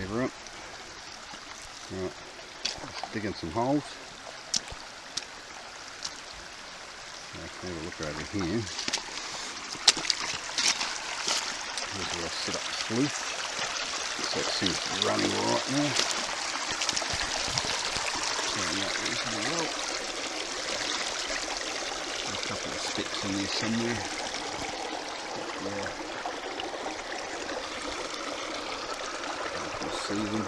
everyone. Right, just digging some holes. So have a look over here. Here's where I set up the sluice. So it seems to be running right now. Turning out reasonably well. A couple of steps in there somewhere. Yeah. You can see them.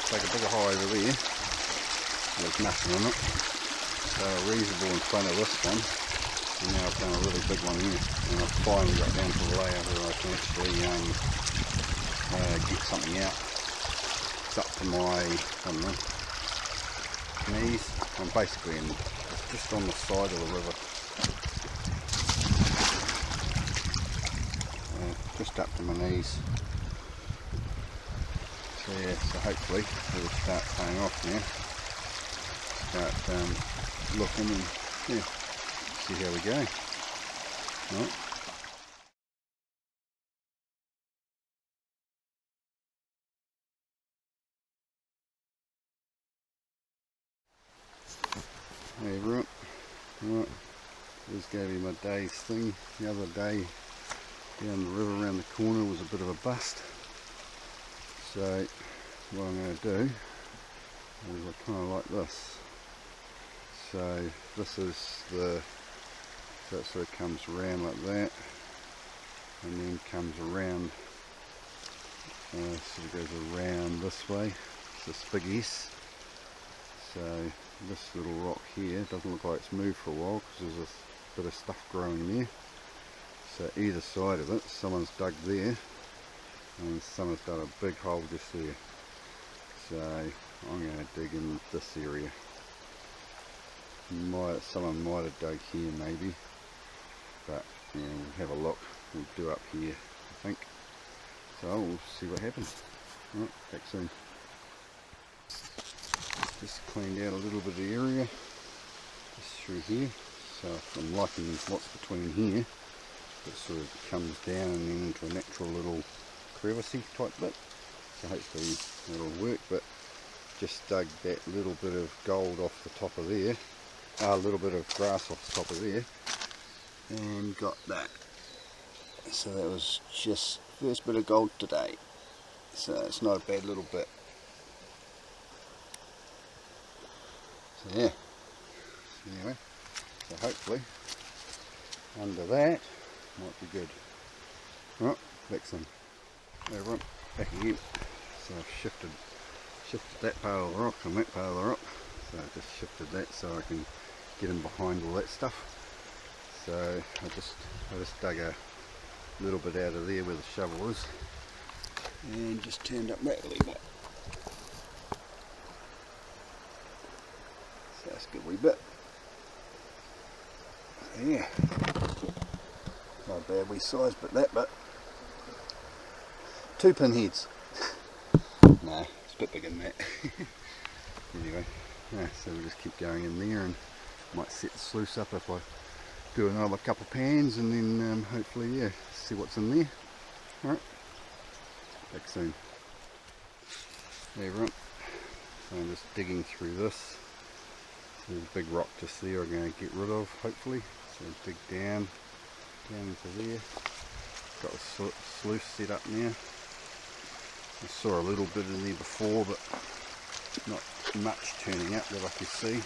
Take a bigger hole over there, there's nothing on it, so reasonable in front of this one, and now I've done a really big one here, and I've finally got down to the layout where I can actually get something out. It's up to my, I don't know, knees. I'm basically just on the side of the river, just up to my knees. Yeah, so hopefully it'll start paying off now. Start looking and yeah, see how we go. Right. Hey everyone, right, there's going to be my day's thing. The other day down the river around the corner was a bit of a bust. So what I'm going to do is I kind of like this. So this is the, so it sort of comes around like that and then comes around, sort of goes around this way. It's this big S. So this little rock here doesn't look like it's moved for a while because there's a bit of stuff growing there. So either side of it, someone's dug there and someone's done a big hole just there. So I'm going to dig in this area. Someone might have dug here maybe, but yeah, we'll have a look. We'll do up here, I think. So we'll see what happens. Alright, back soon. Just cleaned out a little bit of the area, just through here. So I'm liking what's between here. It sort of comes down and then into a natural little crevice type bit, so hopefully that'll work. But just dug that little bit of gold off the top of there, a little bit of grass off the top of there, and got that. So that was just first bit of gold today, so it's not a bad little bit. So yeah, anyway, so hopefully under that might be good. Right, back some. Everyone, back again. So I've shifted that part of the rock and that part of the rock. So I just shifted that so I can get in behind all that stuff. So I just dug a little bit out of there where the shovel is and just turned up that a little bit. So that's a good wee bit. So yeah, not a bad wee size, but that bit. 2 pin heads. No, it's a bit bigger than that. Anyway, yeah, so we'll just keep going in there and might set the sluice up if I do another couple of pans, and then hopefully, yeah, see what's in there. Alright, back soon. Hey everyone, so I'm just digging through this. There's a big rock just there I'm going to get rid of, hopefully. So dig down into there. Got the sluice set up now. I saw a little bit in there before, but not much turning up that I can see.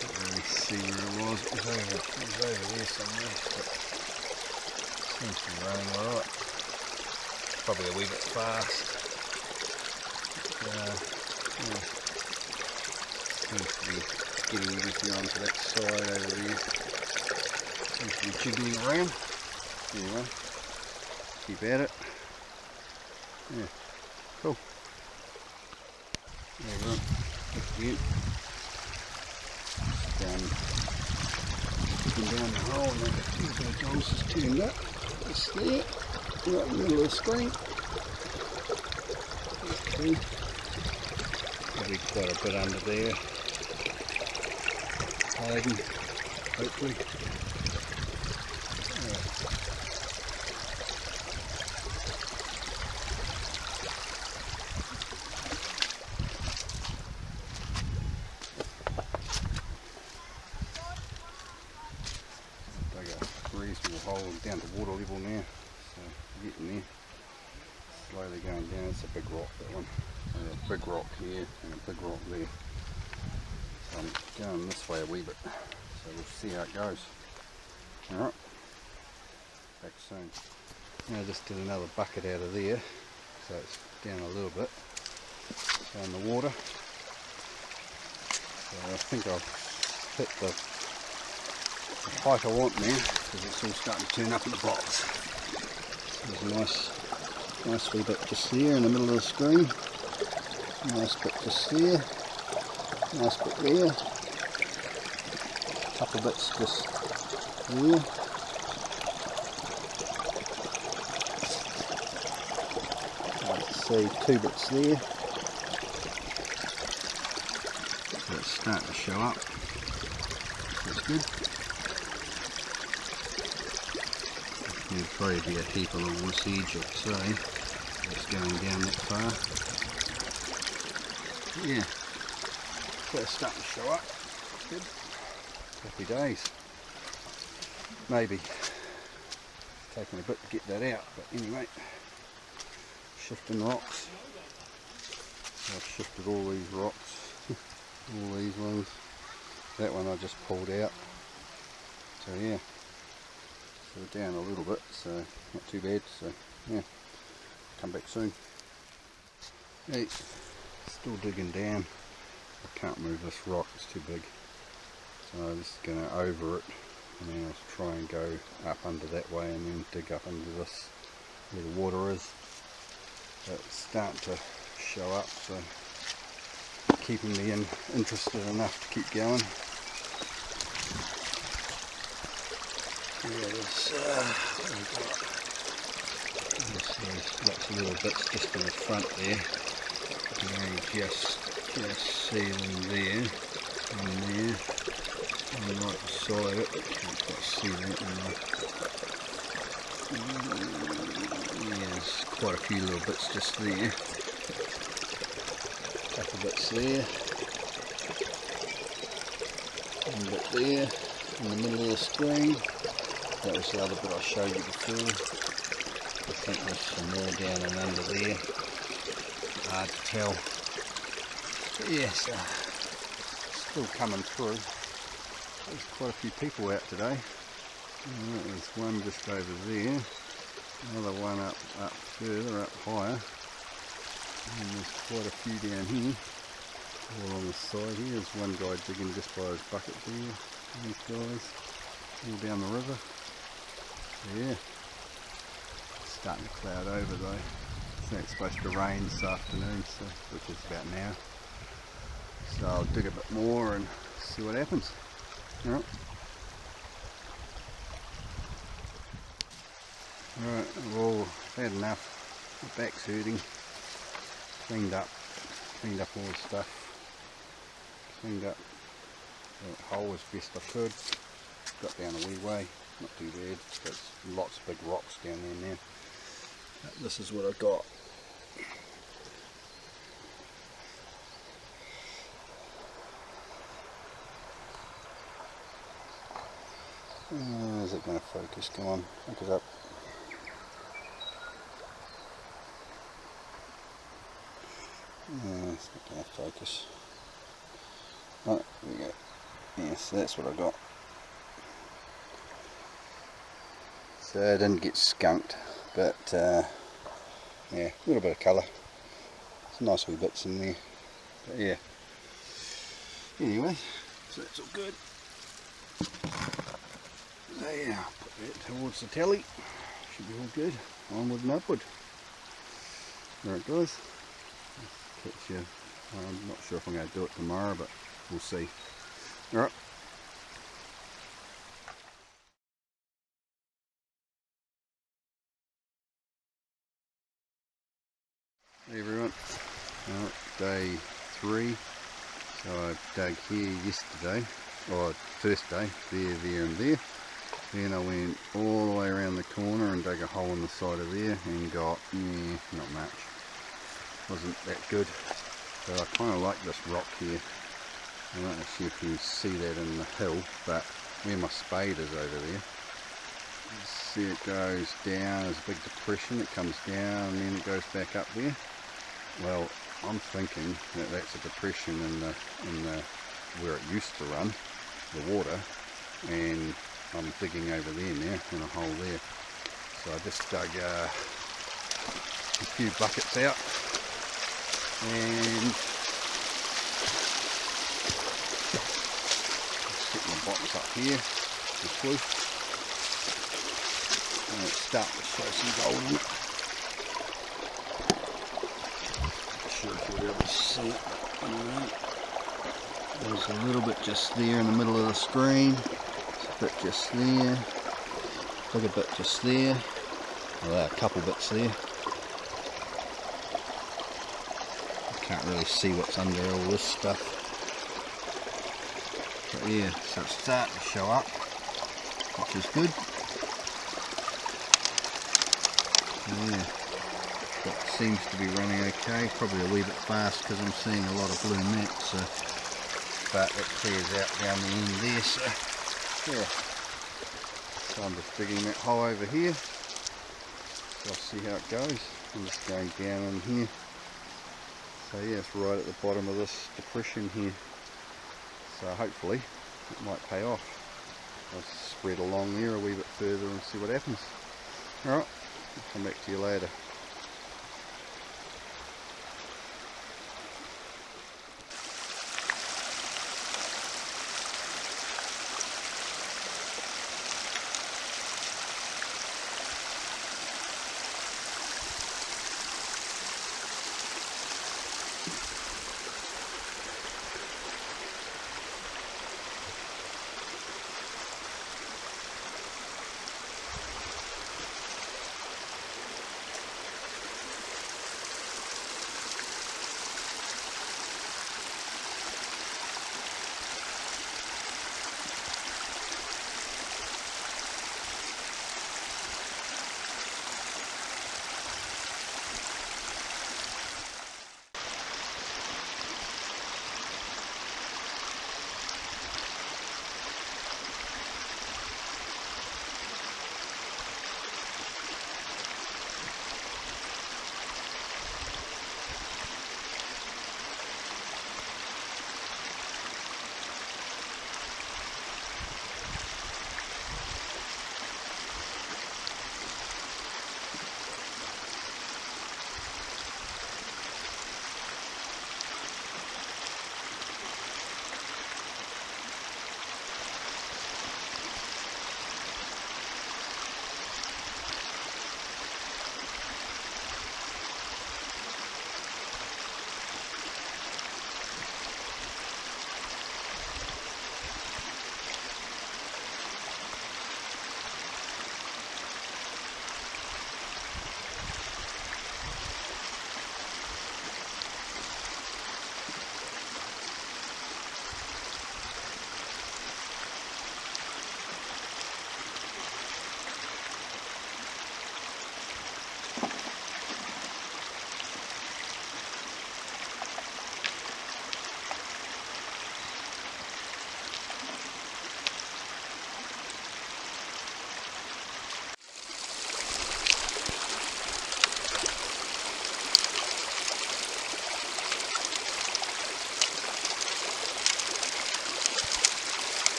Can't really see where it was. It was over there somewhere, but seems to be running alright. Probably a wee bit fast. Yeah. Seems to be getting everything onto that side over there. Seems to be jiggling around. Anyway, keep at it. Yeah, cool. There we go. Again. looking down the hole, and look how goals has turned up. It's there, right in the middle of the screen. Okay. Probably quite a bit under there. Hiding, hopefully. Dug a reasonable hole down to water level now, so getting there. Slowly going down. It's a big rock, that one. A big rock here and a big rock there. So I'm going this way a wee bit, so we'll see how it goes. Alright, back soon. Now I just did another bucket out of there, so it's down a little bit. So in the water. So I think I've hit the height I want now, because it's all starting to turn up in the box. So there's a nice wee bit just there in the middle of the screen. Nice bit just there. Nice bit there. A couple bits just there. Let's see, 2 bits there. So it's starting to show up. That's good. There'll probably be a heap along this edge, I'd say. It's going down that far. Yeah, so it's starting to show up. Good. Happy days. Maybe taking a bit to get that out, but anyway, shifting rocks. So I've shifted all these rocks, all these ones. That one I just pulled out. So yeah, so we're down a little bit, so not too bad. So yeah, come back soon. Hey, still digging down. I can't move this rock, it's too big. So I'm just going to over it, and then I'll try and go up under that way and then dig up under this where the water is. But it's starting to show up, so keeping me interested enough to keep going. Yeah, there's lots of little bits just in the front there. You just see them there and there, and right beside it. Can't quite see that now. Yeah, there's quite a few little bits just there. A couple bits there. One bit there in the middle of the screen. That was the other bit I showed you before. I think there's some more down and under there. Hard to tell. But yes, still coming through. There's quite a few people out today. There's one just over there. Another one up further, up higher. And there's quite a few down here. All on the side here. There's one guy digging just by his bucket there. These guys. All down the river. Yeah. It's starting to cloud over though. I think it's supposed to rain this afternoon, so, which is about now. So I'll dig a bit more and see what happens. Alright. Alright, I've all had enough. My back's hurting. Cleaned up all the stuff. Cleaned up the hole as best I could. Got down a wee way, not too bad. There's lots of big rocks down there now. But this is what I got. Is it going to focus? Come on, focus up. It's not going to focus. Right, there we go. Yes, that's what I got. So I didn't get skunked, but yeah, a little bit of colour. Some nice wee bits in there. But yeah. Anyway, so that's all good. So yeah, put that towards the telly. Should be all good. Onward and upward. Alright guys. Catch you. I'm not sure if I'm going to do it tomorrow, but we'll see. Alright. Day 3. So I dug here yesterday, or first day, there and there. Then I went all the way around the corner and dug a hole in the side of there and got, not much. Wasn't that good. So I kind of like this rock here. I don't know if you can see that in the hill, but where my spade is over there. You see it goes down, there's a big depression, it comes down and then it goes back up there. Well, I'm thinking that that's a depression in the where it used to run, the water, and I'm digging over there now in a hole there. So I just dug a few buckets out and set my box up here, the sluice, and it's starting to show some gold in it. Not sure if you'll be able to see it, but anyway, there's a little bit just there in the middle of the screen. There's a bit just there, bigger bit just there, well, a couple bits there. Can't really see what's under all this stuff. But yeah, so it's starting to show up, which is good. Yeah, that seems to be running okay. Probably a wee bit fast because I'm seeing a lot of blue mats. So, but it clears out down the end there. So yeah, so I'm just digging that hole over here. So I'll see how it goes. I'm just going down in here. So yeah, it's right at the bottom of this depression here. So hopefully it might pay off. I'll spread along there a wee bit further and see what happens. Alright, I'll come back to you later.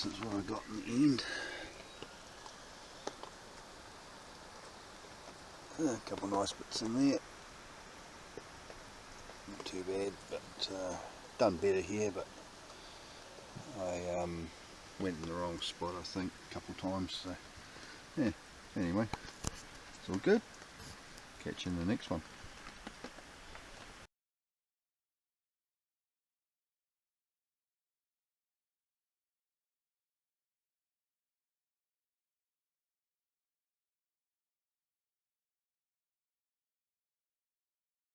this is what I got in the end. A couple of nice bits in there. Not too bad, but done better here, but I went in the wrong spot I think a couple of times, so yeah, anyway, it's all good. Catch you in the next one.